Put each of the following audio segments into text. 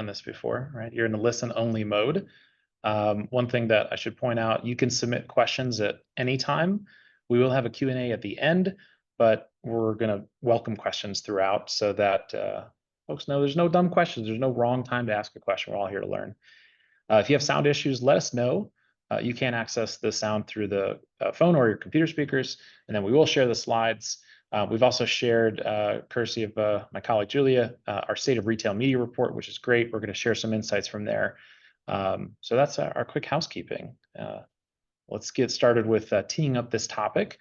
this before, right? You're in the listen only mode. One thing that I should point out, you can submit questions at any time. We will have a Q&A at the end, but we're going to welcome questions throughout so that folks know there's no dumb questions. There's no wrong time to ask a question. We're all here to learn. If you have sound issues, let us know. You can access the sound through the phone or your computer speakers, and then we will share the slides. We've also shared, courtesy of my colleague Julia, our State of Retail Media report, which is great. We're going to share some insights from there. So that's our quick housekeeping. Let's get started with teeing up this topic.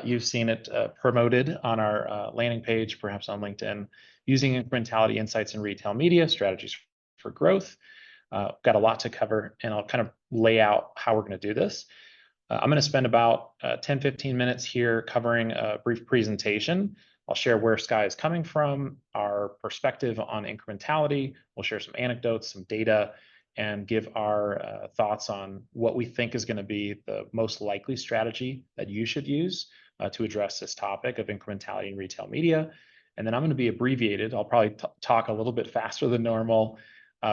You've seen it promoted on our landing page, perhaps on LinkedIn, using incrementality insights in retail media, strategies for growth. Got a lot to cover, and I'll kind of lay out how we're going to do this. I'm going to spend about 10-15 minutes here covering a brief presentation. I'll share where Skai is coming from, our perspective on incrementality. We'll share some anecdotes, some data, and give our thoughts on what we think is going to be the most likely strategy that you should use to address this topic of incrementality in retail media. And then I'm going to be abbreviated. I'll probably talk a little bit faster than normal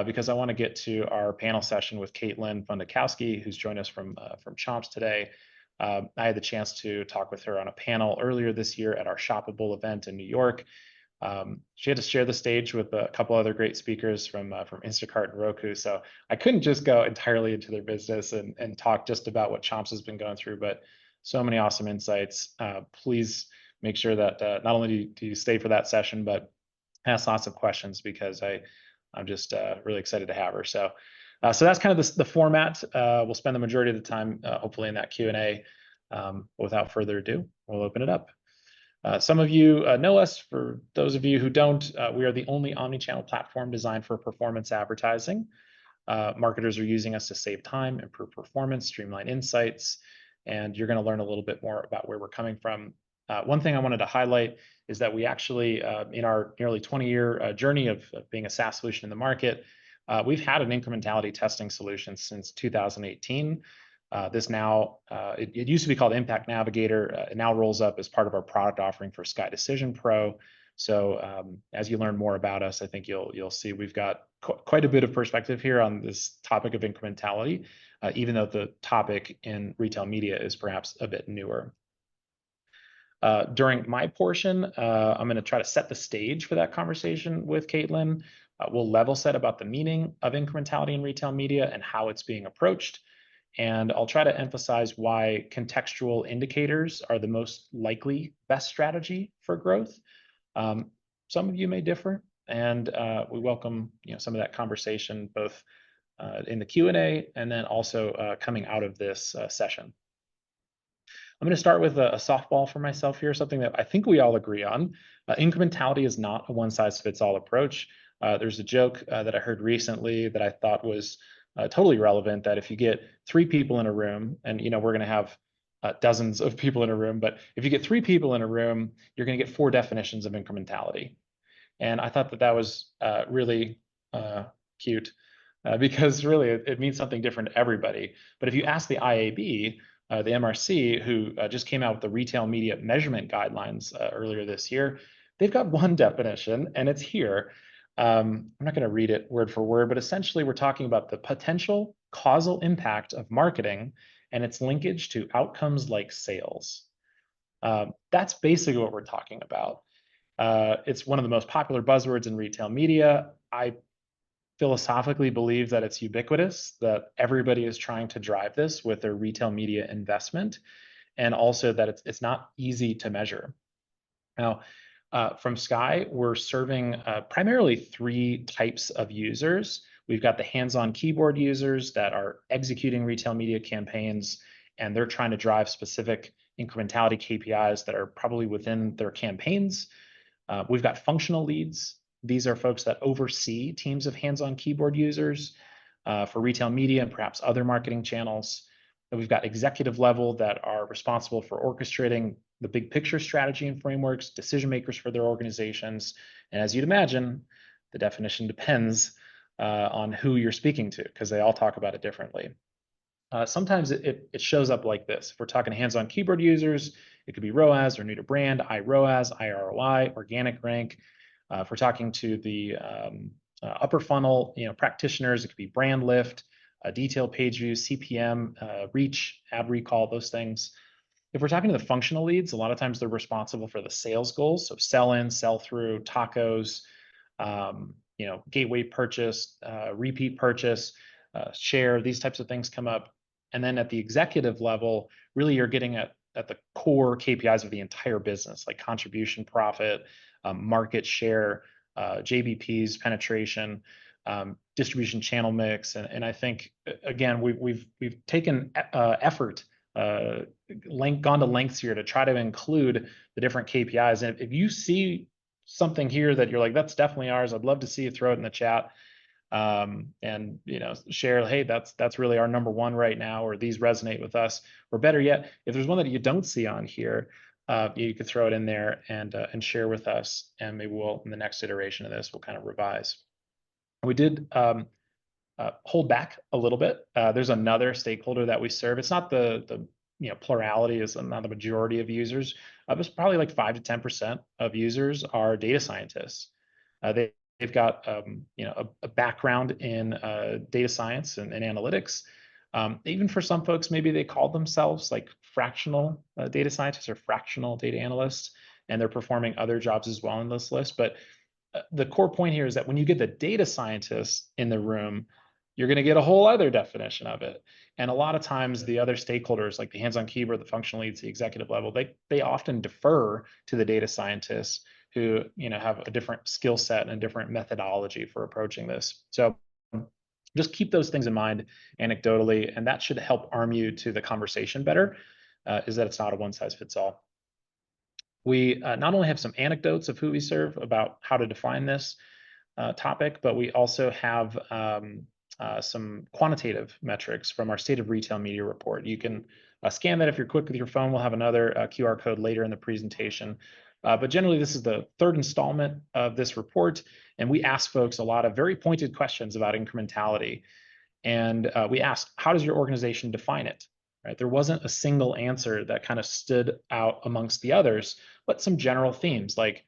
because I want to get to our panel session with Caitlin Fundakowski, who's joined us from Chomps today. I had the chance to talk with her on a panel earlier this year at our Shoppable event in New York. She had to share the stage with a couple other great speakers from Instacart and Roku. So I couldn't just go entirely into their business and talk just about what Chomps has been going through, but so many awesome insights. Please make sure that not only do you stay for that session, but ask lots of questions because I'm just really excited to have her. So that's kind of the format. We'll spend the majority of the time, hopefully, in that Q&A. Without further ado, we'll open it up. Some of you know us. For those of you who don't, we are the only omnichannel platform designed for performance advertising. Marketers are using us to save time, improve performance, streamline insights, and you're going to learn a little bit more about where we're coming from. One thing I wanted to highlight is that we actually, in our nearly 20-year journey of being a SaaS solution in the market, we've had an incrementality testing solution since 2018. This now, it used to be called Impact Navigator. It now rolls up as part of our product offering for Skai Decision Pro. So as you learn more about us, I think you'll see we've got quite a bit of perspective here on this topic of incrementality, even though the topic in retail media is perhaps a bit newer. During my portion, I'm going to try to set the stage for that conversation with Caitlin. We'll level set about the meaning of incrementality in retail media and how it's being approached. And I'll try to emphasize why contextual indicators are the most likely best strategy for growth. Some of you may differ, and we welcome some of that conversation both in the Q&A and then also coming out of this session. I'm going to start with a softball for myself here, something that I think we all agree on. Incrementality is not a one-size-fits-all approach. There's a joke that I heard recently that I thought was totally relevant, that if you get 3 people in a room, and we're going to have dozens of people in a room, but if you get 3 people in a room, you're going to get 4 definitions of incrementality. And I thought that was really cute because really it means something different to everybody. But if you ask the IAB, the MRC, who just came out with the retail media measurement guidelines earlier this year, they've got one definition, and it's here. I'm not going to read it word for word, but essentially we're talking about the potential causal impact of marketing and its linkage to outcomes like sales. That's basically what we're talking about. It's one of the most popular buzzwords in retail media. I philosophically believe that it's ubiquitous, that everybody is trying to drive this with their retail media investment, and also that it's not easy to measure. Now, from Skai, we're serving primarily 3 types of users. We've got the hands-on keyboard users that are executing retail media campaigns, and they're trying to drive specific incrementality KPIs that are probably within their campaigns. We've got functional leads. These are folks that oversee teams of hands-on keyboard users for retail media and perhaps other marketing channels. And we've got executive level that are responsible for orchestrating the big picture strategy and frameworks, decision makers for their organizations. And as you'd imagine, the definition depends on who you're speaking to, because they all talk about it differently. Sometimes it shows up like this. If we're talking hands-on keyboard users, it could be ROAS or new to brand, iROAS, iROI, organic rank. If we're talking to the upper funnel, practitioners. It could be brand lift, detail page views, CPM, reach, ad recall, those things. If we're talking to the functional leads, a lot of times they're responsible for the sales goals. So sell in, sell through, tacos, gateway purchase, repeat purchase, share, these types of things come up. And then at the executive level, really you're getting at the core KPIs of the entire business, like contribution profit, market share, JBPs, penetration, distribution channel mix. And I think, again, we've taken effort, gone to lengths here to try to include the different KPIs. And if you see something here that you're like, that's definitely ours, I'd love to see you throw it in the chat, and share, hey, that's really our number one right now, or these resonate with us. Or better yet, if there's one that you don't see on here, you could throw it in there and share with us, and maybe we'll, in the next iteration of this, we'll kind of revise. We did hold back a little bit. There's another stakeholder that we serve. It's not the plurality, is not the majority of users. It's probably like 5 to 10% of users are data scientists. They've got a background in data science and analytics. Even for some folks, maybe they call themselves like fractional data scientists or fractional data analysts, and they're performing other jobs as well in this list. But the core point here is that when you get the data scientists in the room, you're going to get a whole other definition of it. And a lot of times the other stakeholders, like the hands-on keyboard, the functional leads, the executive level, they often defer to the data scientists who have a different skill set and a different methodology for approaching this. So just keep those things in mind anecdotally, and that should help arm you to the conversation better, is that it's not a one-size-fits-all. We not only have some anecdotes of who we serve about how to define this topic, but we also have some quantitative metrics from our State of Retail Media report. You can scan that if you're quick with your phone. We'll have another QR code later in the presentation. But generally, this is the third installment of this report, and we ask folks a lot of very pointed questions about incrementality. And we asked, how does your organization define it? Right? There wasn't a single answer that kind of stood out amongst the others, but some general themes like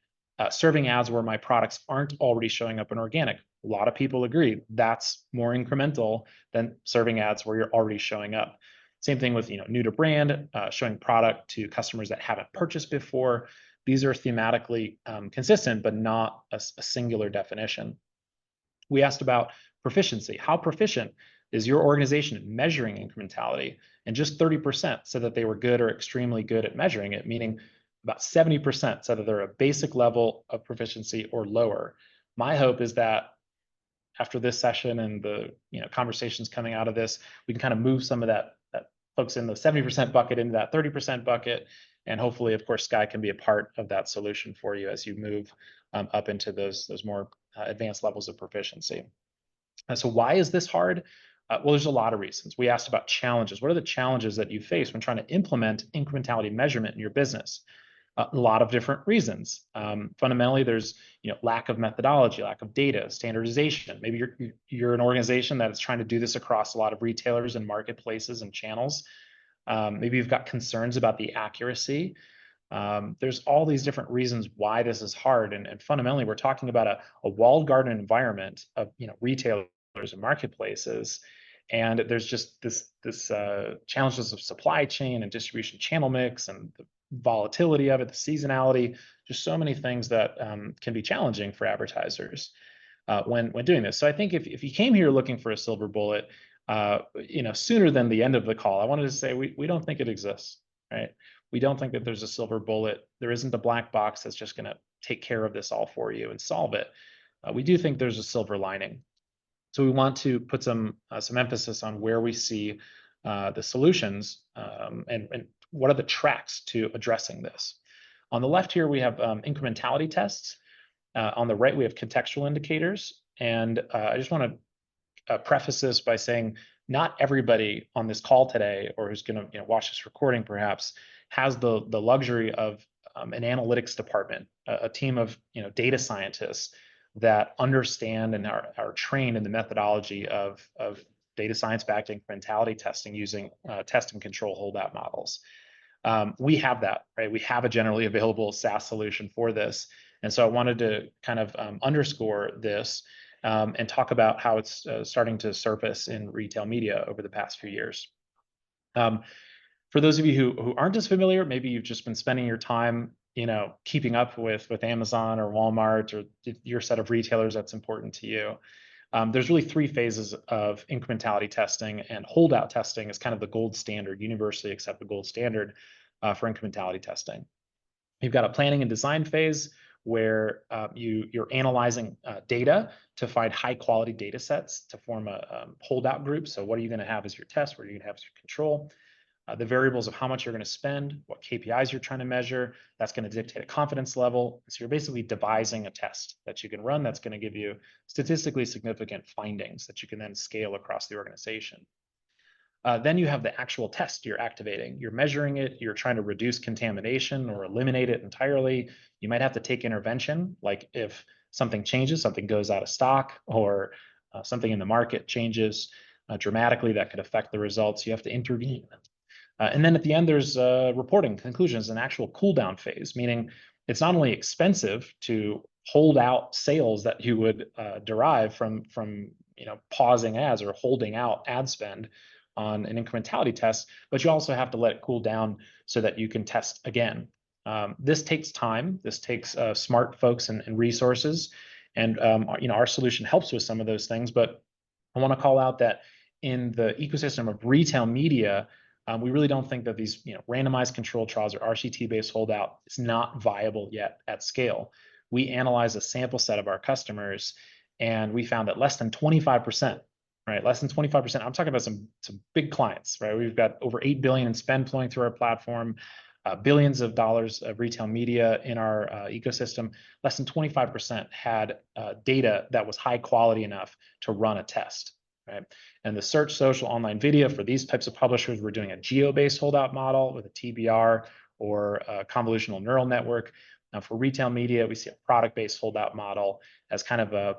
serving ads where my products aren't already showing up in organic. A lot of people agree that's more incremental than serving ads where you're already showing up. Same thing with new to brand, showing product to customers that haven't purchased before. These are thematically consistent, but not a singular definition. We asked about proficiency. How proficient is your organization at measuring incrementality? And just 30% said that they were good or extremely good at measuring it, meaning about 70% said that they're a basic level of proficiency or lower. My hope is that after this session and the conversations coming out of this, we can kind of move some of that folks in the 70% bucket into that 30% bucket. And hopefully, of course, Skai can be a part of that solution for you as you move up into those more advanced levels of proficiency. So why is this hard? Well, there's a lot of reasons. We asked about challenges. What are the challenges that you face when trying to implement incrementality measurement in your business? A lot of different reasons. Fundamentally, there's lack of methodology, lack of data, standardization. Maybe you're an organization that is trying to do this across a lot of retailers and marketplaces and channels. Maybe you've got concerns about the accuracy. There's all these different reasons why this is hard, and fundamentally, we're talking about a walled garden environment of retailers and marketplaces, and there's just this challenges of supply chain and distribution channel mix and the volatility of it, the seasonality, just so many things that can be challenging for advertisers when doing this. So I think if you came here looking for a silver bullet, sooner than the end of the call, I wanted to say we don't think it exists, right? We don't think that there's a silver bullet. There isn't a black box that's just going to take care of this all for you and solve it. We do think there's a silver lining. So we want to put some emphasis on where we see the solutions and what are the tracks to addressing this. On the left here, we have incrementality tests. On the right, we have contextual indicators. And I just want to preface this by saying not everybody on this call today, or who's going to watch this recording perhaps, has the luxury of an analytics department, a team of data scientists that understand and are trained in the methodology of data science-backed incrementality testing using test and control holdout models. We have that, right? We have a generally available SaaS solution for this. And so I wanted to kind of underscore this and talk about how it's starting to surface in retail media over the past few years. For those of you who aren't as familiar, maybe you've just been spending your time, keeping up with Amazon or Walmart or your set of retailers that's important to you. There's really three phases of incrementality testing, and holdout testing is kind of the gold standard, universally accepted gold standard for incrementality testing. You've got a planning and design phase where you're analyzing data to find high quality data sets to form a holdout group. So what are you going to have as your test? What are you going to have as your control? The variables of how much you're going to spend, what KPIs you're trying to measure, that's going to dictate a confidence level. So you're basically devising a test that you can run that's going to give you statistically significant findings that you can then scale across the organization. Then you have the actual test you're activating. You're measuring it, you're trying to reduce contamination or eliminate it entirely. You might have to take intervention, like if something changes, something goes out of stock, or something in the market changes dramatically that could affect the results, you have to intervene. And then at the end, there's reporting conclusions, an actual cool down phase, meaning it's not only expensive to hold out sales that you would derive from pausing ads or holding out ad spend on an incrementality test, but you also have to let it cool down so that you can test again. This takes time. This takes smart folks and resources, and our solution helps with some of those things. But I want to call out that in the ecosystem of retail media, we really don't think that these randomized controlled trials or RCT-based holdout is not viable yet at scale. We analyzed a sample set of our customers, and we found that less than 25%, right? Less than 25%. I'm talking about some big clients, right? We've got over 8 billion in spend flowing through our platform, billions of dollars of retail media in our ecosystem. Less than 25% had data that was high quality enough to run a test. Right. And the search, social, online video for these types of publishers, we're doing a geo-based holdout model with a TBR or a convolutional neural network. Now, for retail media, we see a product-based holdout model as kind of an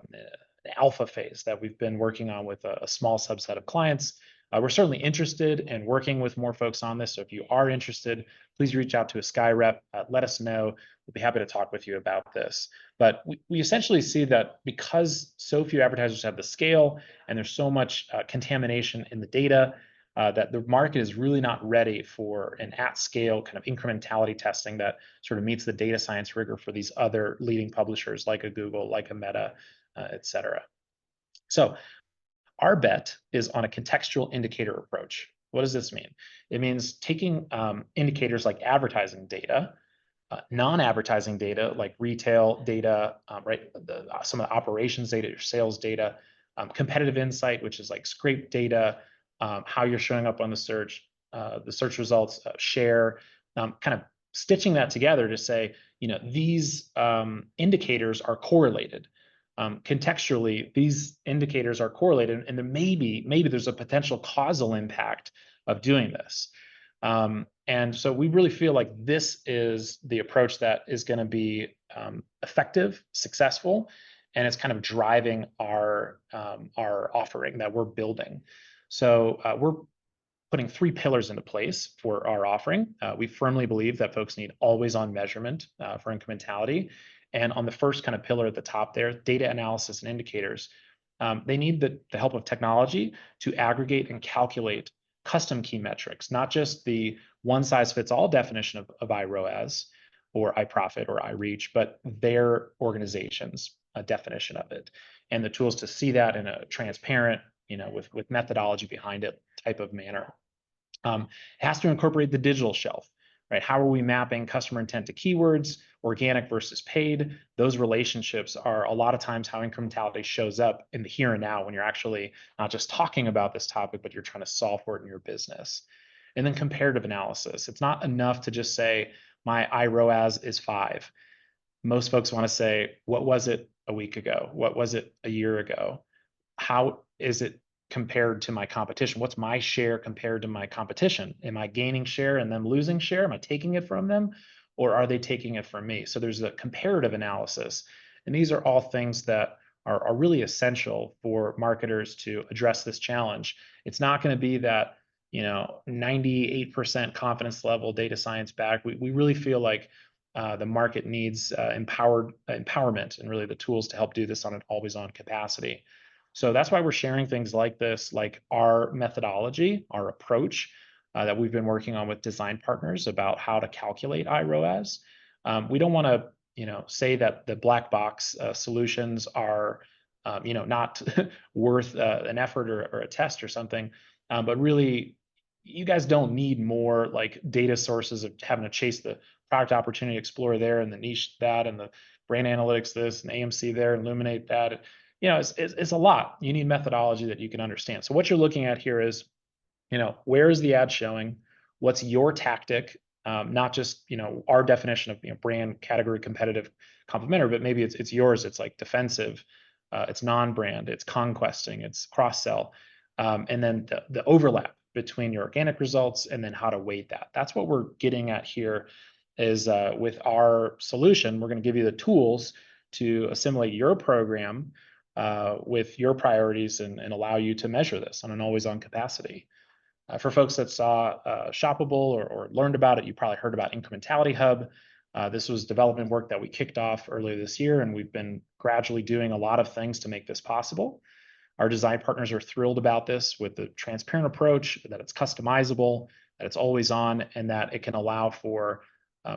alpha phase that we've been working on with a small subset of clients. We're certainly interested in working with more folks on this. So if you are interested, please reach out to a Skai rep. Let us know. We'll be happy to talk with you about this. But we essentially see that because so few advertisers have the scale and there's so much contamination in the data, that the market is really not ready for an at-scale kind of incrementality testing that sort of meets the data science rigor for these other leading publishers like a Google, like a Meta, et cetera. So our bet is on a contextual indicator approach. What does this mean? It means taking indicators like advertising data, non-advertising data like retail data, right? Some of the operations data, your sales data, competitive insight, which is like scrape data, how you're showing up on the search results, share, kind of stitching that together to say, these indicators are correlated. Contextually, these indicators are correlated, and there maybe there's a potential causal impact of doing this. And so we really feel like this is the approach that is going to be effective, successful, and it's kind of driving our offering that we're building. So we're putting three pillars into place for our offering. We firmly believe that folks need always-on measurement for incrementality. And on the first kind of pillar at the top there, data analysis and indicators, they need the help of technology to aggregate and calculate custom key metrics, not just the one-size-fits-all definition of iROAS or iProfit or iReach, but their organization's definition of it, and the tools to see that in a transparent, with methodology behind it type of manner. It has to incorporate the digital shelf, right? How are we mapping customer intent to keywords, organic versus paid? Those relationships are a lot of times how incrementality shows up in the here and now when you're actually not just talking about this topic, but you're trying to solve for it in your business. And then comparative analysis. It's not enough to just say, my iROAS is 5. Most folks want to say, what was it a week ago? What was it a year ago? How is it compared to my competition? What's my share compared to my competition? Am I gaining share and them losing share? Am I taking it from them, or are they taking it from me? So there's a comparative analysis. And these are all things that are really essential for marketers to address this challenge. It's not going to be that 98% confidence level data science back. We really feel like the market needs empowerment and really the tools to help do this on an always-on capacity. So that's why we're sharing things like this, like our methodology, our approach that we've been working on with design partners about how to calculate iROAS. We don't want to, say that the black box solutions are, not worth an effort or a test or something, but really, you guys don't need more like data sources of having to chase the product opportunity explorer there and the niche that and the brand analytics this and AMC there, illuminate that. It's a lot. You need methodology that you can understand. So what you're looking at here is, where is the ad showing? What's your tactic? Not just, our definition of, brand, category, competitive, complementary, but maybe it's yours. It's like defensive, it's non-brand, it's conquesting, it's cross-sell, and then the overlap between your organic results and then how to weight that. That's what we're getting at here is with our solution, we're going to give you the tools to assimilate your program with your priorities and allow you to measure this on an always-on capacity. For folks that saw Shoppable or learned about it, you probably heard about Incrementality Hub. This was development work that we kicked off earlier this year, and we've been gradually doing a lot of things to make this possible. Our design partners are thrilled about this with the transparent approach, that it's customizable, that it's always on, and that it can allow for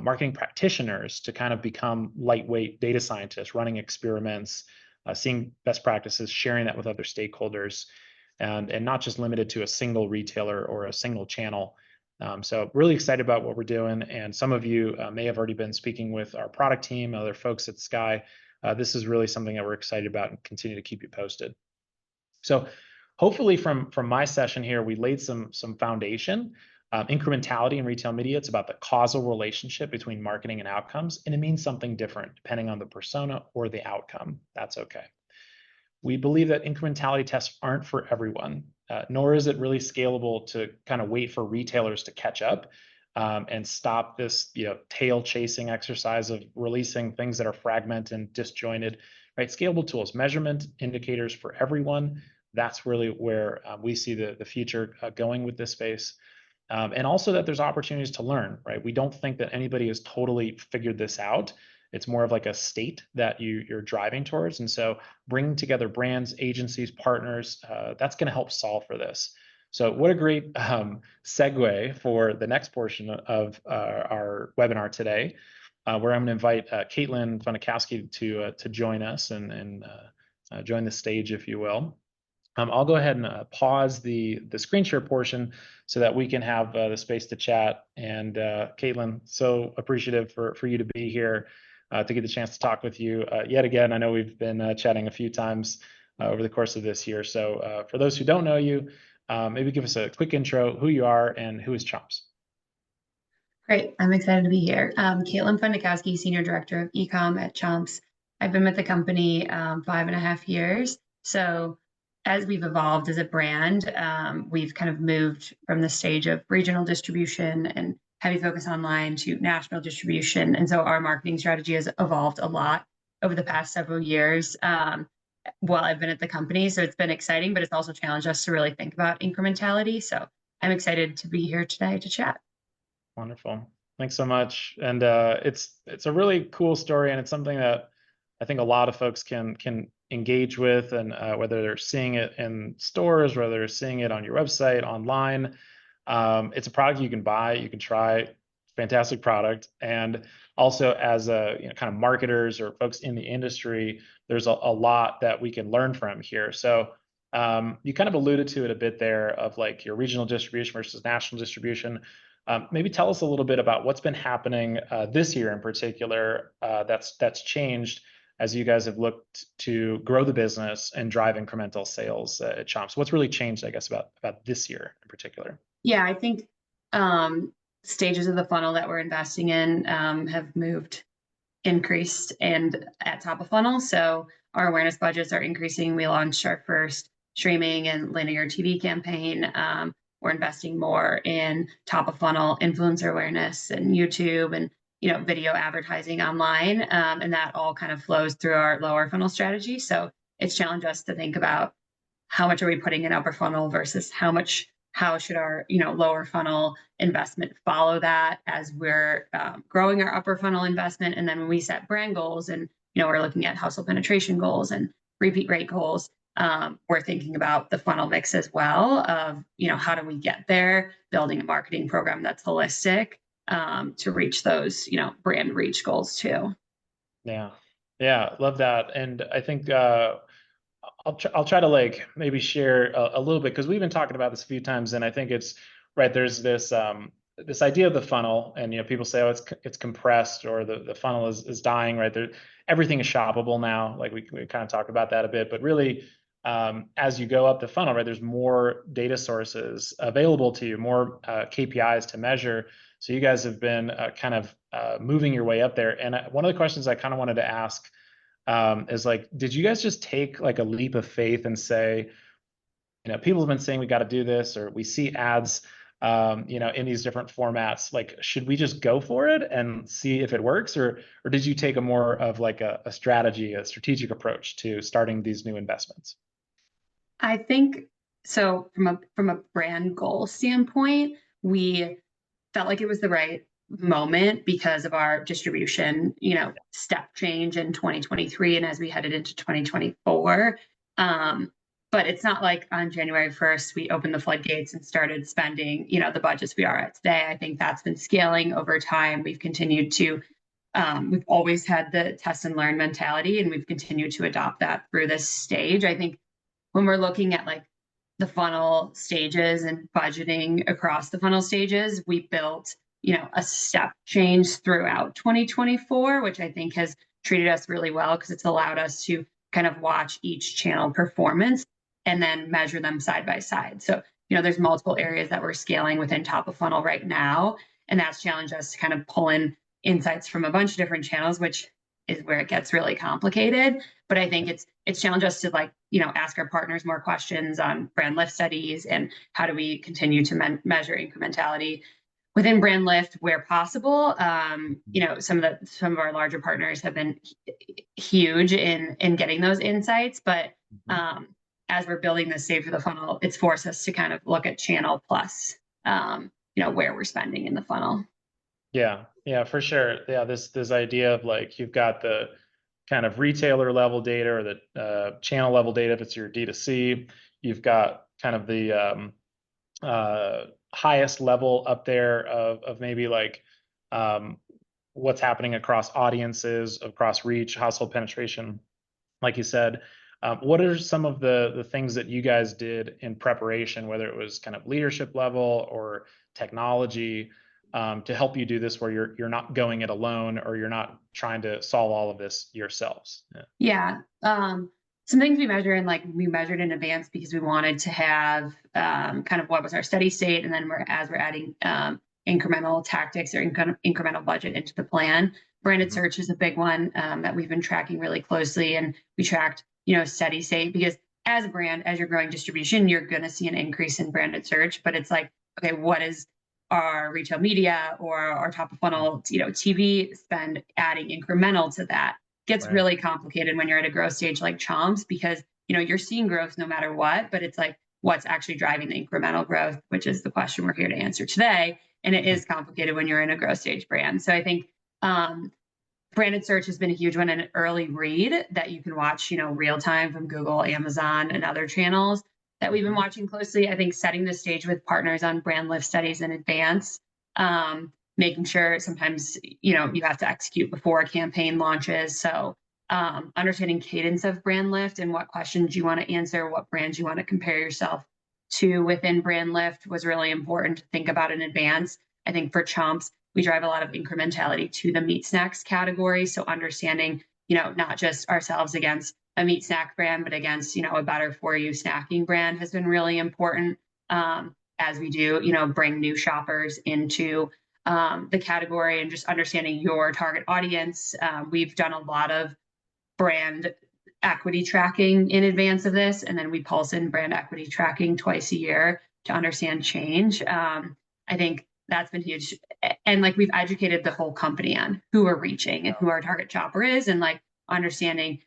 marketing practitioners to kind of become lightweight data scientists, running experiments, seeing best practices, sharing that with other stakeholders, and not just limited to a single retailer or a single channel. So really excited about what we're doing. And some of you may have already been speaking with our product team, other folks at Skai. This is really something that we're excited about and continue to keep you posted. So hopefully from my session here, we laid some foundation. Incrementality in retail media, it's about the causal relationship between marketing and outcomes, and it means something different depending on the persona or the outcome. That's okay. We believe that incrementality tests aren't for everyone, nor is it really scalable to kind of wait for retailers to catch up and stop this, tail chasing exercise of releasing things that are fragmented and disjointed. Right? Scalable tools, measurement indicators for everyone. That's really where we see the future going with this space. And also that there's opportunities to learn, right? We don't think that anybody has totally figured this out. It's more of like a state that you're driving towards. And so bringing together brands, agencies, partners, that's going to help solve for this. So what a great segue for the next portion of our webinar today, where I'm going to invite Caitlin Funikowski to join us and join the stage, if you will. I'll go ahead and pause the screen share portion so that we can have the space to chat. And Caitlin, so appreciative for you to be here to get the chance to talk with you yet again. I know we've been chatting a few times over the course of this year. So for those who don't know you, maybe give us a quick intro, who you are and who is Chomps. Great. I'm excited to be here. Caitlin Funikowski, Senior Director of Ecom at Chomps. I've been with the company 5.5 years. So as we've evolved as a brand, we've kind of moved from the stage of regional distribution and heavy focus online to national distribution. And so our marketing strategy has evolved a lot over the past several years while I've been at the company. So it's been exciting, but it's also challenged us to really think about incrementality. So I'm excited to be here today to chat. Wonderful. Thanks so much. And it's a really cool story, and it's something that I think a lot of folks can engage with, and whether they're seeing it in stores, whether they're seeing it on your website, online. It's a product you can buy, you can try, fantastic product. And also as a kind of marketers or folks in the industry, there's a lot that we can learn from here. So you kind of alluded to it a bit there of like your regional distribution versus national distribution. Maybe tell us a little bit about what's been happening this year in particular that's changed as you guys have looked to grow the business and drive incremental sales at Chomps. What's really changed, I guess, about this year in particular? Yeah, I think stages of the funnel that we're investing in have increased and at top of funnel. So our awareness budgets are increasing. We launched our first streaming and linear TV campaign. We're investing more in top of funnel influencer awareness and YouTube and video advertising online, and that all kind of flows through our lower funnel strategy. So it's challenged us to think about how much are we putting in upper funnel versus how much how should our lower funnel investment follow that as we're growing our upper funnel investment. And then when we set brand goals and we're looking at household penetration goals and repeat rate goals, we're thinking about the funnel mix as well of how do we get there, building a marketing program that's holistic to reach those brand reach goals too. Yeah. Yeah, love that. And I think I'll try to like maybe share a little bit because we've been talking about this a few times, and I think it's right. There's this idea of the funnel, and people say, oh, it's compressed, or the funnel is dying. Right there, everything is shoppable now. Like we kind of talked about that a bit, but really, as you go up the funnel, right, there's more data sources available to you, more KPIs to measure. So you guys have been kind of moving your way up there. And one of the questions I kind of wanted to ask is like, did you guys just take like a leap of faith and say, people have been saying we got to do this, or we see ads, in these different formats. Like, should we just go for it and see if it works, or did you take a more of like a strategy, a strategic approach to starting these new investments? I think so. From a brand goal standpoint, we felt like it was the right moment because of our distribution, step change in 2023 and as we headed into 2024. But it's not like on January 1st, we opened the floodgates and started spending, the budgets we are at today. I think that's been scaling over time. We've continued to, we've always had the test and learn mentality, and we've continued to adopt that through this stage. I think when we're looking at like the funnel stages and budgeting across the funnel stages, we built, a step change throughout 2024, which I think has treated us really well because it's allowed us to kind of watch each channel performance and then measure them side by side. So, there's multiple areas that we're scaling within top of funnel right now. And that's challenged us to kind of pull in insights from a bunch of different channels, which is where it gets really complicated. But I think it's challenged us to like, ask our partners more questions on brand lift studies and how do we continue to measure incrementality within brand lift where possible. Some of our larger partners have been huge in getting those insights, but as we're building this stage of the funnel, it's forced us to kind of look at channel plus, where we're spending in the funnel. Yeah, for sure. Yeah, this idea of like you've got the kind of retailer level data or the channel level data if it's your D2C. You've got kind of the highest level up there of maybe like what's happening across audiences, across reach, household penetration, like you said. What are some of the things that you guys did in preparation, whether it was kind of leadership level or technology, to help you do this, where you're not going it alone, or you're not trying to solve all of this yourselves? Yeah. Some things we measure and like we measured in advance because we wanted to have kind of what was our steady state, and then as we're adding incremental tactics or incremental budget into the plan. Branded search is a big one that we've been tracking really closely, and we tracked steady state because as a brand, as you're growing distribution, you're going to see an increase in branded search, but it's like, okay, what is our retail media or our top of funnel TV spend adding incremental to that? Gets Right. really complicated when you're at a growth stage like Chomps because you're seeing growth no matter what, but it's like what's actually driving the incremental growth, which is the question we're here to answer today. And it is complicated when you're in a growth stage brand. So I think branded search has been a huge one, and an early read that you can watch real time from Google, Amazon, and other channels that we've been watching closely. I think setting the stage with partners on brand lift studies in advance, making sure sometimes you have to execute before a campaign launches. So understanding cadence of brand lift and what questions you want to answer, what brands you want to compare yourself to within brand lift was really important to think about in advance. I think for Chomps, we drive a lot of incrementality to the meat snacks category. So understanding, not just ourselves against a meat snack brand, but against, a better for you snacking brand has been really important as we do, bring new shoppers into the category and just understanding your target audience. We've done a lot of brand equity tracking in advance of this, and then we pulse in brand equity tracking twice a year to understand change. I think that's been huge. And like we've educated the whole company on who we're reaching and who our target shopper is, and like understanding,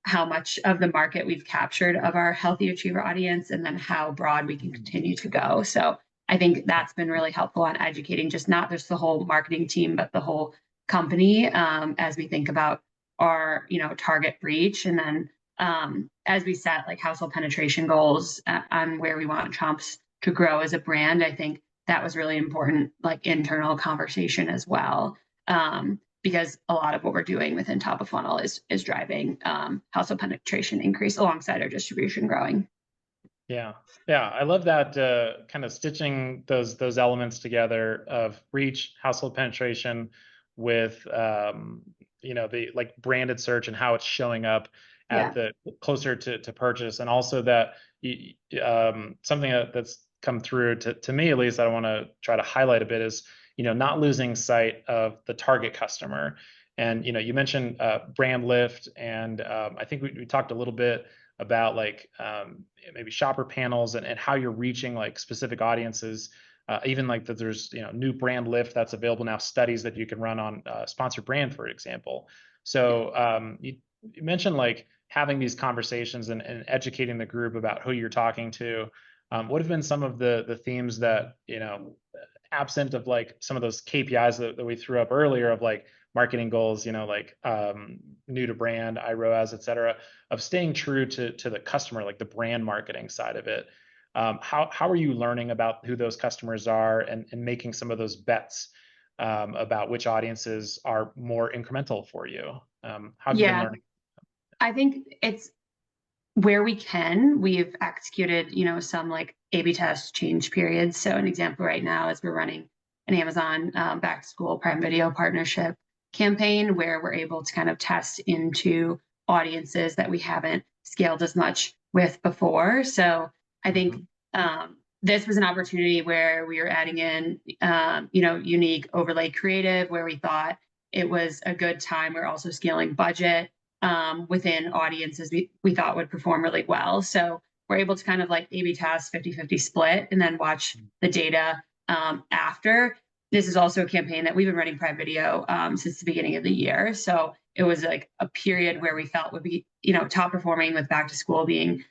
how much of the market we've captured of our healthy achiever audience, and then how broad we can continue to go. So I think that's been really helpful on educating just not just the whole marketing team, but the whole company, as we think about our target reach, and then as we set like household penetration goals on where we want Chomps to grow as a brand. I think that was really important, like internal conversation as well. Because a lot of what we're doing within top of funnel is driving household penetration increase alongside our distribution growing. Yeah. Yeah. I love that kind of stitching those elements together of reach, household penetration with the like branded search and how it's showing up at Yeah. the closer to purchase. And also that something that's come through to me at least, I want to try to highlight a bit is, not losing sight of the target customer. And you mentioned brand lift, and I think we talked a little bit about like maybe shopper panels and how you're reaching like specific audiences. Even like that there's new brand lift that's available now, studies that you can run on sponsored brand, for example. So you mentioned like having these conversations and educating the group about who you're talking to. What have been some of the themes that, absent of like some of those KPIs that we threw up earlier of like marketing goals, like new to brand, iROAS, et cetera, of staying true to the customer, like the brand marketing side of it. How are you learning about who those customers are and making some of those bets about which audiences are more incremental for you? How have you been Yeah, learning? I think it's where we can, we've executed, some like A/B test change periods. So an example right now is we're running an Amazon back to school Prime Video partnership campaign where we're able to kind of test into audiences that we haven't scaled as much with before. So I think Mhm. this was an opportunity where we were adding in, unique overlay creative where we thought it was a good time. We're also scaling budget within audiences we thought would perform really well. So we're able to kind of like A/B test 50-50 split and then watch the data after. This is also a campaign that we've been running Prime Video since the beginning of the year. So it was like a period where we felt would be, top performing with back to school being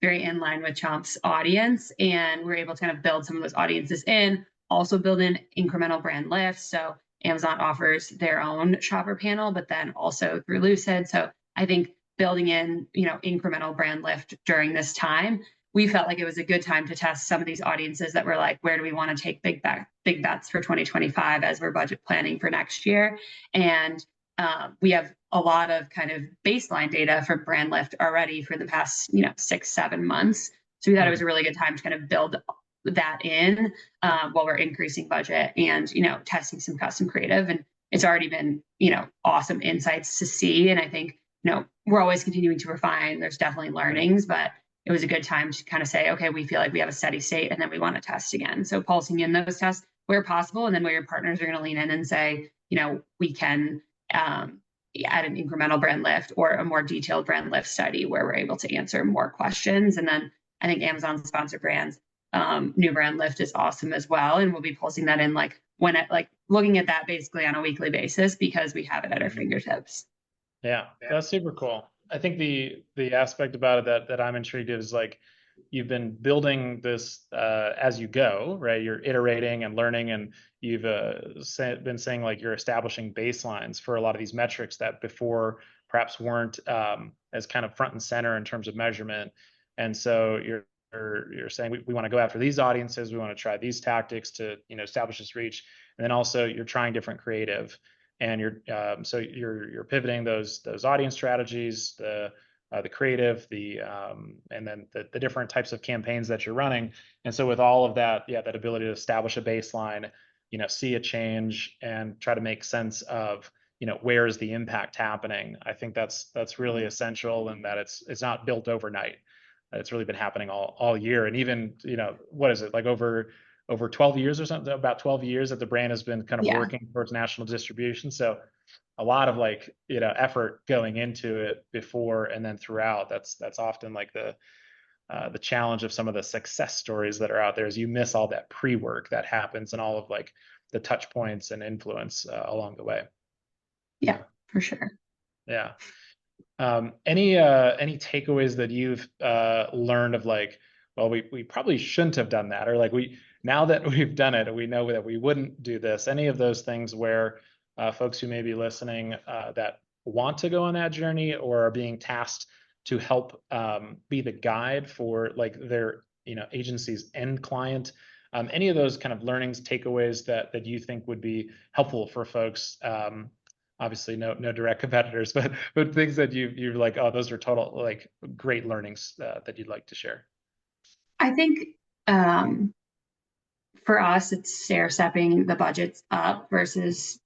very in line with Chomp's audience. And we're able to kind of build some of those audiences in, also build in incremental brand lifts. So Amazon offers their own shopper panel, but then also through Lucid. So I think building in, incremental brand lift during this time, we felt like it was a good time to test some of these audiences that were like, where do we want to take big bets for 2025 as we're budget planning for next year? And we have a lot of kind of baseline data for brand lift already for the past, 6-7 months. So we thought it was Mhm. a really good time to kind of build that in while we're increasing budget and testing some custom creative. And it's already been awesome insights to see. And I think we're always continuing to refine. There's definitely learnings, but it was a good time to kind of say, okay, we feel like we have a steady state, and then we want to test again. So pulsing in those tests where possible, and then where your partners are going to lean in and say, we can add an incremental brand lift or a more detailed brand lift study where we're able to answer more questions. And then I think Amazon sponsored brands new brand lift is awesome as well. And we'll be pulsing that in like when it like looking at that basically on a weekly basis because we have it at our Mhm. fingertips. Yeah, that's super cool. I think the aspect about it that I'm intrigued is like you've been building this as you go, right? You're iterating and learning, and you've been saying like you're establishing baselines for a lot of these metrics that before perhaps weren't as kind of front and center in terms of measurement. And so you're saying we want to go after these audiences, we want to try these tactics to establish this reach, and then also you're trying different creative, and you're pivoting those audience strategies, the creative, and then the different types of campaigns that you're running. And so with all of that, yeah, that ability to establish a baseline, see a change and try to make sense of, where is the impact happening. I think that's really essential, and that it's not built overnight. It's really been happening all year. And even, what is it, like over 12 years or something, about 12 years that the brand has been kind of Yeah. working towards national distribution. So a lot of like, effort going into it before and then throughout. That's often like the challenge of some of the success stories that are out there is you miss all that pre-work that happens and all of like the touch points and influence along the way. Yeah, Yeah. for sure. Yeah. Any takeaways that you've learned of like, well, we probably shouldn't have done that, or like we now that we've done it, we know that we wouldn't do this. Any of those things where folks who may be listening that want to go on that journey or are being tasked to help be the guide for like their agency's end client. Any of those kind of learnings, takeaways that you think would be helpful for folks. Obviously no direct competitors, but things that you're like, oh, those are total like great learnings that you'd like to share. I think um, for us, it's stair stepping the budgets up versus,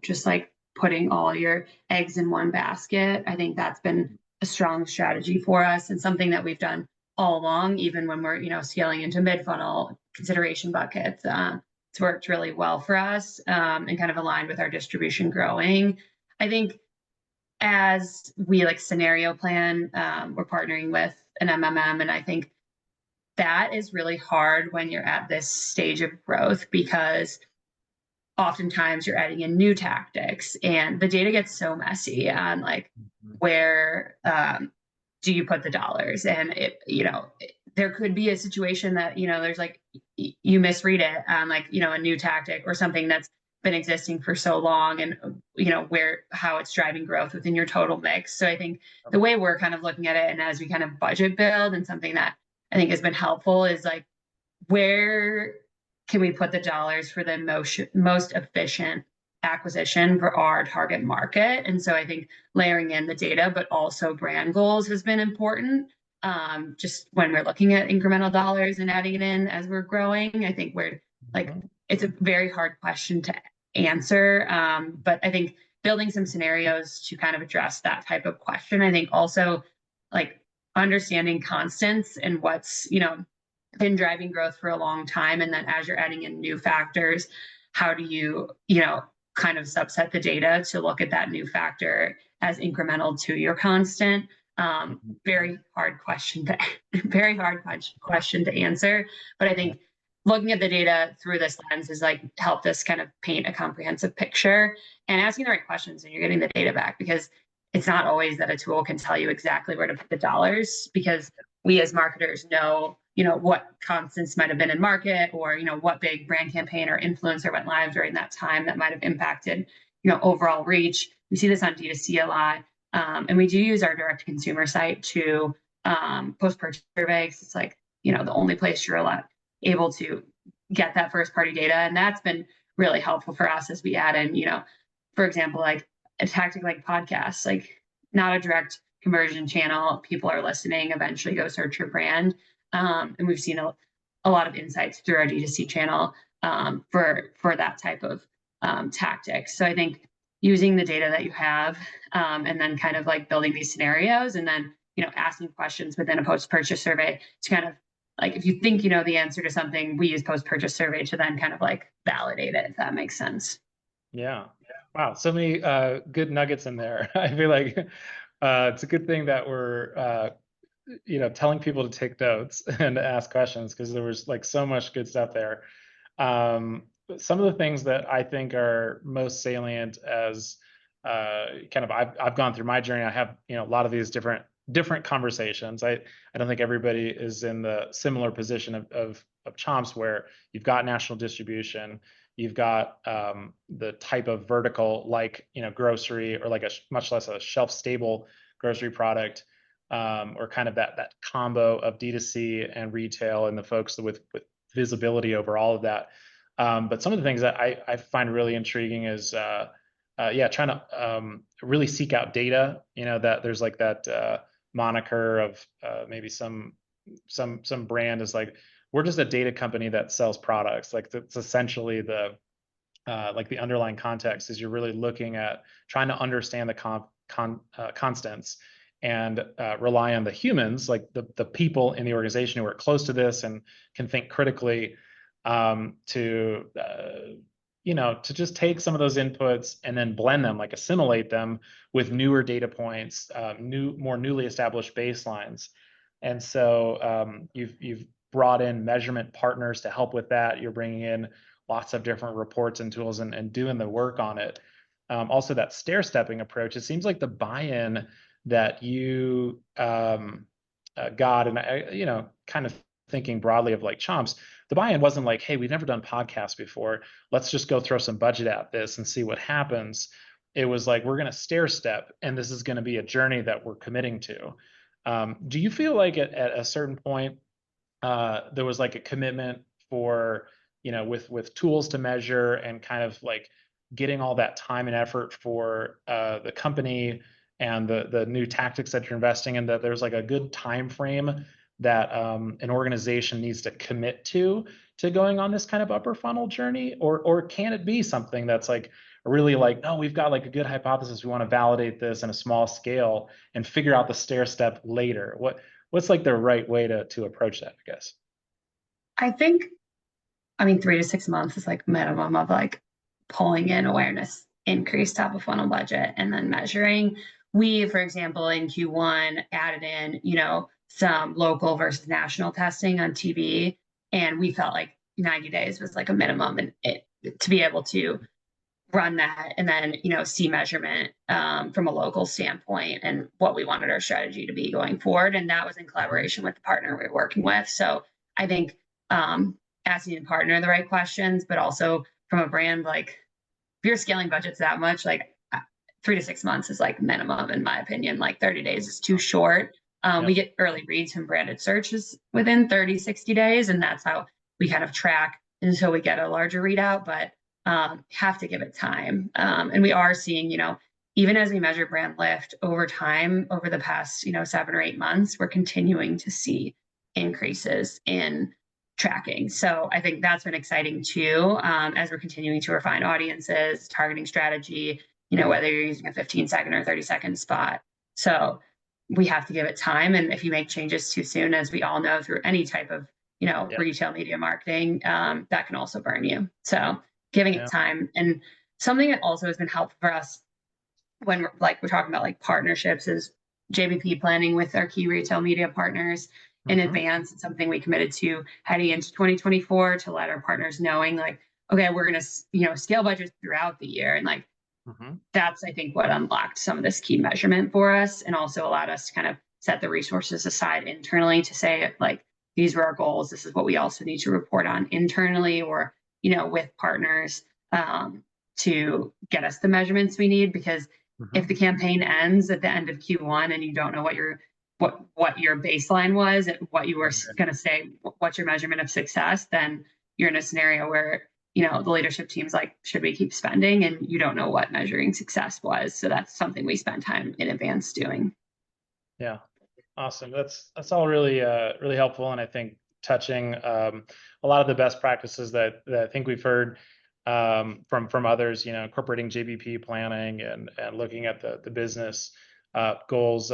just like putting all your eggs in one basket. I think that's been a strong strategy for us and something that we've done all along, even when we're, scaling into mid funnel consideration buckets. It's worked really well for us and kind of aligned with our distribution growing. I think as we like scenario plan, we're partnering with an MMM, and I think that is really hard when you're at this stage of growth because oftentimes you're adding in new tactics and the data gets so messy on like Mhm. where do you put the dollars, and there could be a situation that there's like you misread it on like a new tactic or something that's been existing for so long, and where how it's driving growth within your total mix. So I think the way we're kind of looking at it, and as we kind of budget build, and something that I think has been helpful is like where can we put the dollars for the most efficient acquisition for our target market? And so I think layering in the data, but also brand goals has been important. Just when we're looking at incremental dollars and adding it in as we're growing, I think we're like, Mhm. it's a very hard question to answer. But I think building some scenarios to kind of address that type of question. I think also like understanding constants and what's, been driving growth for a long time. And then as you're adding in new factors, how do you, kind of subset the data to look at that new factor as incremental to your constant? Very hard question to very hard question to answer. But I Yeah. think looking at the data through this lens has like helped us kind of paint a comprehensive picture and asking the right questions when you're getting the data back, because it's not always that a tool can tell you exactly where to put the dollars, because we as marketers know what constants might have been in market, or what big brand campaign or influencer went live during that time that might have impacted overall reach. We see this on D2C a lot, and we do use our direct to consumer site to post purchase surveys. It's like the only place you're able to get that first party data, and that's been really helpful for us as we add in for example, like a tactic like podcasts, like not a direct conversion channel. People are listening, eventually go search your brand. And we've seen a lot of insights through our D2C channel for that type of tactics. So I think using the data that you have, and then kind of like building these scenarios, and then asking questions within a post-purchase survey to kind of like, if you think you know the answer to something, we use post-purchase survey to then kind of like validate it, if that makes sense. Yeah. Wow. So many good nuggets in there. I feel like it's a good thing that we're telling people to take notes and ask questions because there was like so much good stuff there. Some of the things that I think are most salient as kind of I've gone through my journey. I have a lot of these different conversations. I don't think everybody is in the similar position of Chomps where you've got national distribution, you've got the type of vertical like grocery or like a much less a shelf stable grocery product, or kind of that combo of D2C and retail and the folks with visibility over all of that. But some of the things that I find really intriguing is yeah, trying to really seek out data. That there's like that moniker of maybe some brand is like, we're just a data company that sells products. Like that's essentially the like the underlying context is you're really looking at trying to understand the constants and rely on the humans, like the people in the organization who are close to this and can think critically, to to just take some of those inputs and then blend them, like assimilate them with newer data points, more newly established baselines. And so you've brought in measurement partners to help with that. You're bringing in lots of different reports and tools and doing the work on it. Also, that stair stepping approach, it seems like the buy in that you got, and kind of thinking broadly of like Chomps, the buy-in wasn't like, hey, we've never done podcasts before. Let's just go throw some budget at this and see what happens. It was like, we're going to stair step, and this is going to be a journey that we're committing to. Do you feel like at a certain point, there was like a commitment for, with tools to measure and kind of like getting all that time and effort for the company and the new tactics that you're investing in, that there's like a good time frame that an organization needs to commit to going on this kind of upper funnel journey? Or can it be something that's like really like, no, we've got like a good hypothesis, we want to validate this in a small scale and figure out the stair step later? What's like the right way to approach that, I guess? I think, I mean, 3 to 6 months is like minimum of like pulling in awareness, increase top of funnel budget, and then measuring. We, for example, in Q1 added in, some local versus national testing on TV, and we felt like 90 days was like a minimum, and to be able to run that and then see measurement from a local standpoint and what we wanted our strategy to be going forward, and that was in Mhm. collaboration with the partner we were working with. So I think asking the partner the right questions, but also from a brand, like if you're scaling budgets that much, like 3 to 6 months is like minimum in my opinion. Like 30 days is too short. We Yep. get early reads from branded searches within 30, 60 days, and that's how we kind of track until we get a larger readout, but have to give it time. And we are seeing, even as we measure brand lift over time, over the past, 7 or 8 months, we're continuing to see increases in tracking. So I think that's been exciting too, as we're continuing to refine audiences, targeting strategy, whether you're using a 15-second or 30-second spot. So we have to give it time. And if you make changes too soon, as we all know through any type of, Yeah. retail media marketing, that can also burn you. So giving it Yeah. time. And something that also has been helpful for us when we're talking about like partnerships is JBP planning with our key retail media partners in Hmm. advance. It's something we committed to heading into 2024 to let our partners knowing like, okay, we're going to, scale budgets throughout the year. And like, Hmm. that's, I think, what unlocked some of this key measurement for us and also allowed us to kind of set the resources aside internally to say, like, these were our goals. This is what we also need to report on internally or, with partners to get us the measurements we need. Because if Hmm. the campaign ends at the end of Q1 and you don't know what your baseline was and what you were Right. going to say, what's your measurement of success, then you're in a scenario where the leadership team's like, should we keep spending? And you don't know what measuring success was. So that's something we spent time in advance doing. Yeah. Awesome. That's all really really helpful, and I think touching a lot of the best practices that I think we've heard from others. Incorporating JBP planning and looking at the business goals.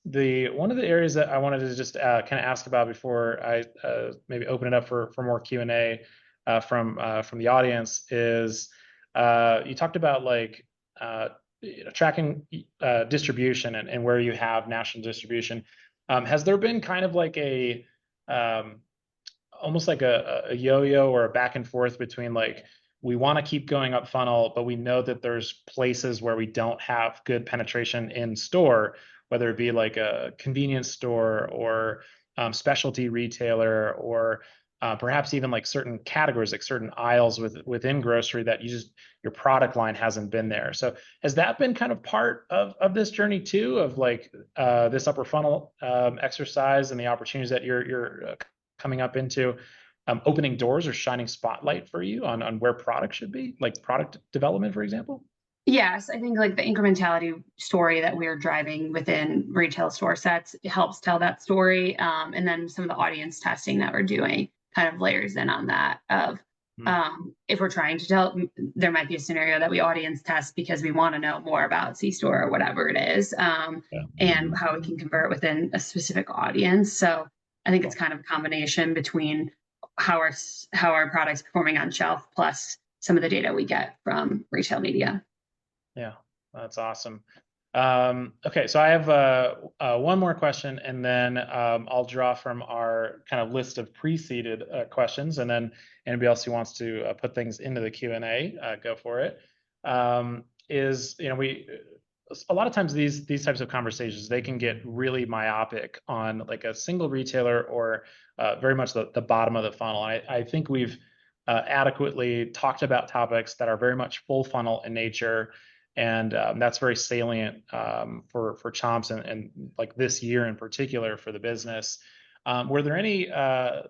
The one of the areas that I wanted to just kind of ask about before I maybe open it up for more Q&A from the audience is you talked about like tracking distribution and where you have national distribution. Has there been kind of like um, almost like a yo-yo or a back and forth between like, we want to keep going up funnel, but we know that there's places where we don't have good penetration in store, whether it be like a convenience store or specialty retailer, or perhaps even like certain categories, like certain aisles within grocery that your product line hasn't been there. So has that been kind of part of this journey too, of like this upper funnel exercise and the opportunities that you're coming up into, opening doors or shining spotlight for you on where product should be, like product development, for example? Yes, I think like the incrementality story that we're driving within retail store sets helps tell that story. And then some of the audience testing that we're doing kind of layers in on that of Mm. if we're trying to tell, there might be a scenario that we audience test because we want to know more about C-store or whatever it is, Yeah. and how we can convert within a specific audience. So I think it's Cool. kind of a combination between how our product's performing on shelf plus some of the data we get from retail media. Yeah, that's awesome. Okay, so I have one more question, and then I'll draw from our kind of list of pre-seeded questions, and then anybody else who wants to put things into the Q&A, go for it. Is we a lot of times these types of conversations, they can get really myopic on like a single retailer or very much the bottom of the funnel. I think we've adequately talked about topics that are very much full funnel in nature, and that's very salient for Chomps and like this year in particular for the business. Were there any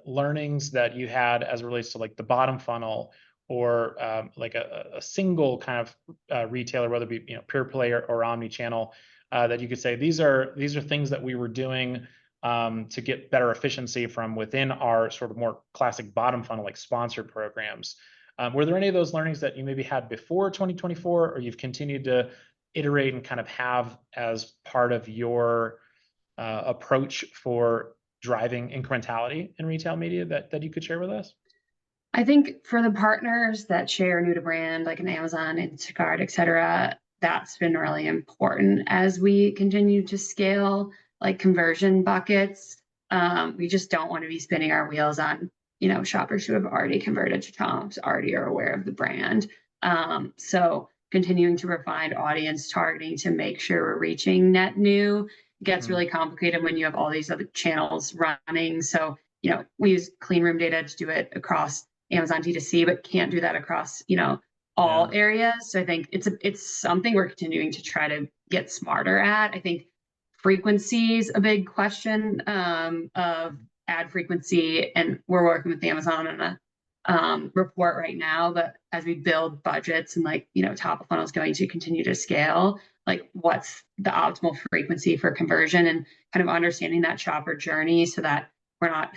learnings that you had as it relates to like the bottom funnel or like a single kind of retailer, whether it be pure play or omni-channel, that you could say these are things that we were doing to get better efficiency from within our sort of more classic bottom funnel like sponsored programs? Were there any of those learnings that you maybe had before 2024, or you've continued to iterate and kind of have as part of your approach for driving incrementality in retail media that you could share with us? I think for the partners that share new to brand, like an Amazon, Instacart, et cetera, that's been really important as we continue to scale like conversion buckets. We just don't want to be spinning our wheels on, shoppers who have already converted to Toms, already are aware of the brand. So continuing to refine audience targeting to make sure we're reaching net new gets Mm, really complicated when you have all these other channels running. So, we use clean room data to do it across Amazon D2C, but can't do that across, all yeah. areas. So I think it's something we're continuing to try to get smarter at. I think frequency is a big question of ad frequency, and we're working with Amazon on a report right now. But as we build budgets and like top of funnel is going to continue to scale, like what's the optimal frequency for conversion and kind of understanding that shopper journey so that we're not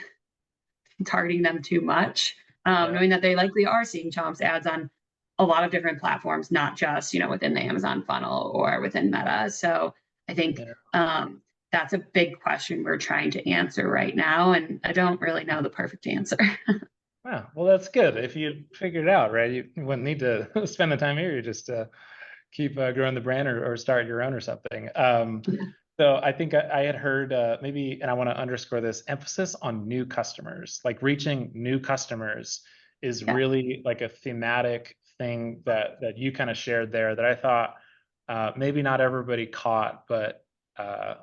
targeting them too much, Yeah. knowing that they likely are seeing Chomps ads on a lot of different platforms, not just within the Amazon funnel or within Meta. So I think Yeah. that's a big question we're trying to answer right now, and I don't really know the perfect answer. Wow. Well, that's good. If you figured it out, right, you wouldn't need to spend the time here. You just keep growing the brand or start your own or something. So I think I had heard maybe, and I want to underscore this emphasis on new customers, like reaching new customers is Yeah. really like a thematic thing that you kind of shared there that I thought maybe not everybody caught, but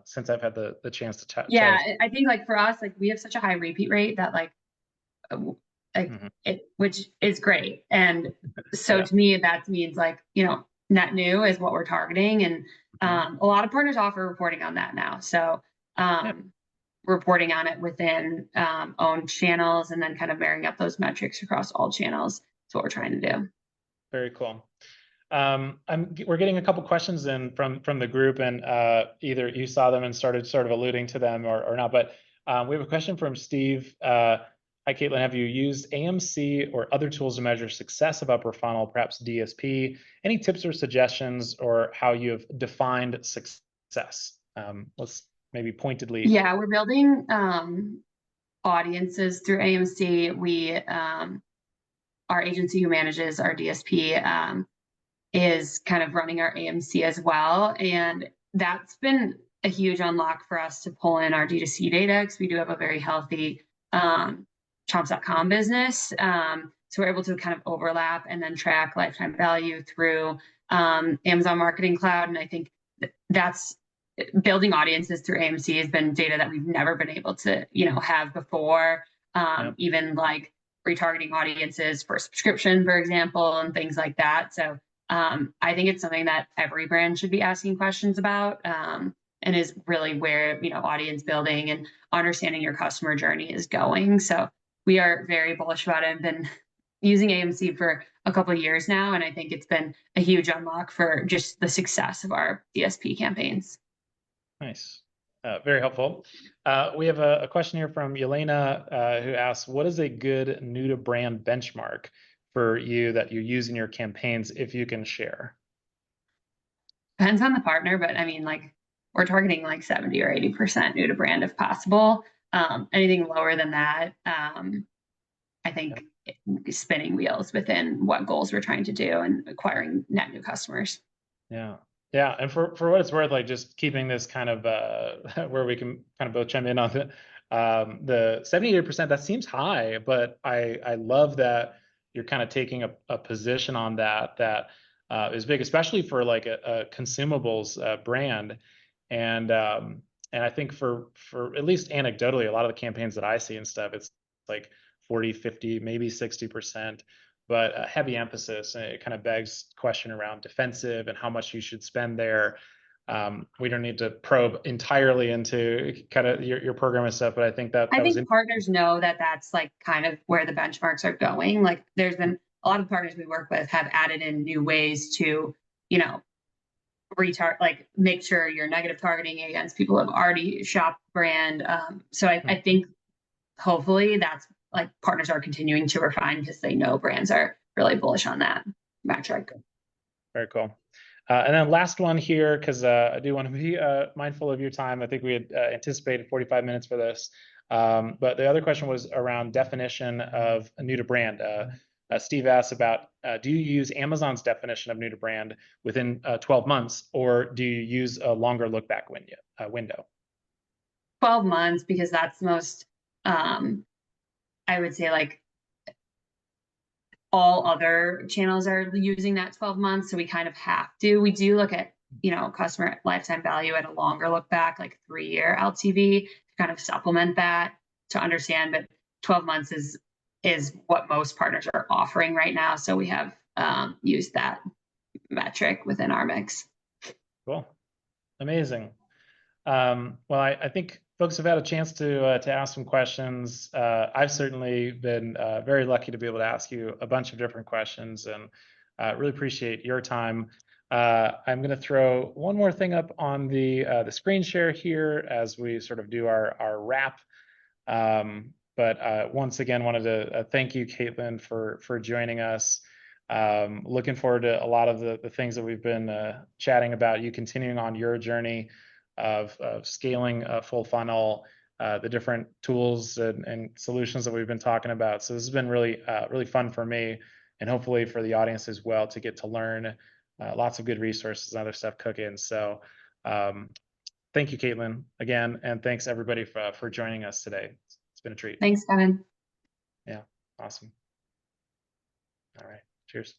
since I've had the chance to chat Yeah, with. I think like for us, like we have such a high repeat rate that like Mhm. it, which is great. And so Yeah. to me, that means like, net new is what we're targeting. And Mhm. a lot of partners offer reporting on that now. So Yeah. reporting on it within own channels and then kind of marrying up those metrics across all channels is what we're trying to do. Very cool. We're getting a couple questions in from the group, and either you saw them and started sort of alluding to them or not. But we have a question from Steve. Hi, Caitlin. Have you used AMC or other tools to measure success of upper funnel, perhaps DSP? Any tips or suggestions, or how you have defined success? Let's maybe pointedly. Yeah, we're building audiences through AMC. We our agency who manages our DSP is kind of running our AMC as well. And that's been a huge unlock for us to pull in our D2C data because we do have a very healthy chomps.com business. So we're able to kind of overlap and then track lifetime value through Amazon Marketing Cloud. And I think that's building audiences through AMC has been data that we've never been able to, have before. Yeah. Even like retargeting audiences for subscription, for example, and things like that. So I think it's something that every brand should be asking questions about, and is really where audience building and understanding your customer journey is going. So we are very bullish about it. I've been using AMC for a couple of years now, and I think it's been a huge unlock for just the success of our DSP campaigns. Nice. Very helpful. We have a question here from Yelena who asks, what is a good new to brand benchmark for you that you use in your campaigns, if you can share? Depends on the partner, but I mean, like we're targeting like 70 or 80% new to brand if possible. Anything lower than that, I Yeah. think spinning wheels within what goals we're trying to do and acquiring net new customers. Yeah. Yeah. And for what it's worth, like just keeping this kind of where we can kind of both chime in on it. The 78%, that seems high, but I love that you're kind of taking a position on that is big, especially for like a consumables brand. And I think for at least anecdotally, a lot of the campaigns that I see and stuff, it's like 40, 50, maybe 60%, but a heavy emphasis. And it kind of begs question around defensive and how much you should spend there. We don't need to probe entirely into kind of your program and stuff, but I think that I was think partners know that that's like kind of where the benchmarks are going. Like there's been a lot of partners we work with have added in new ways to, you know, retarget, like make sure you're negative targeting against people who have already shopped brand. So I think hopefully that's like partners are continuing to refine because they know brands are really bullish on that metric. Very cool. And then last one here, because I do want to be mindful of your time. I think we had anticipated 45 minutes for this. But the other question was around definition of a new to brand. Steve asked about, do you use Amazon's definition of new to brand within 12 months, or do you use a longer look back window? 12 months, because that's the most, I would say, like all other channels are using that 12 months. So we kind of have to. We do look at, customer lifetime value at a longer look back, like 3-year LTV, to kind of supplement that to understand. But 12 months is what most partners are offering right now. So we have used that metric within our mix. Cool. Amazing. Well, I think folks have had a chance to ask some questions. I've certainly been very lucky to be able to ask you a bunch of different questions, and really appreciate your time. I'm going to throw one more thing up on the screen share here as we sort of do our wrap. But once again, wanted to thank you, Caitlin, for joining us. Looking forward to a lot of the things that we've been chatting about. You continuing on your journey of scaling a full funnel, the different tools and solutions that we've been talking about. So this has been really really fun for me, and hopefully for the audience as well, to get to learn lots of good resources and other stuff cooking. So thank you, Caitlin, again, and thanks everybody for joining us today. It's been a treat. Thanks, Kevin. Yeah, awesome. All right, cheers.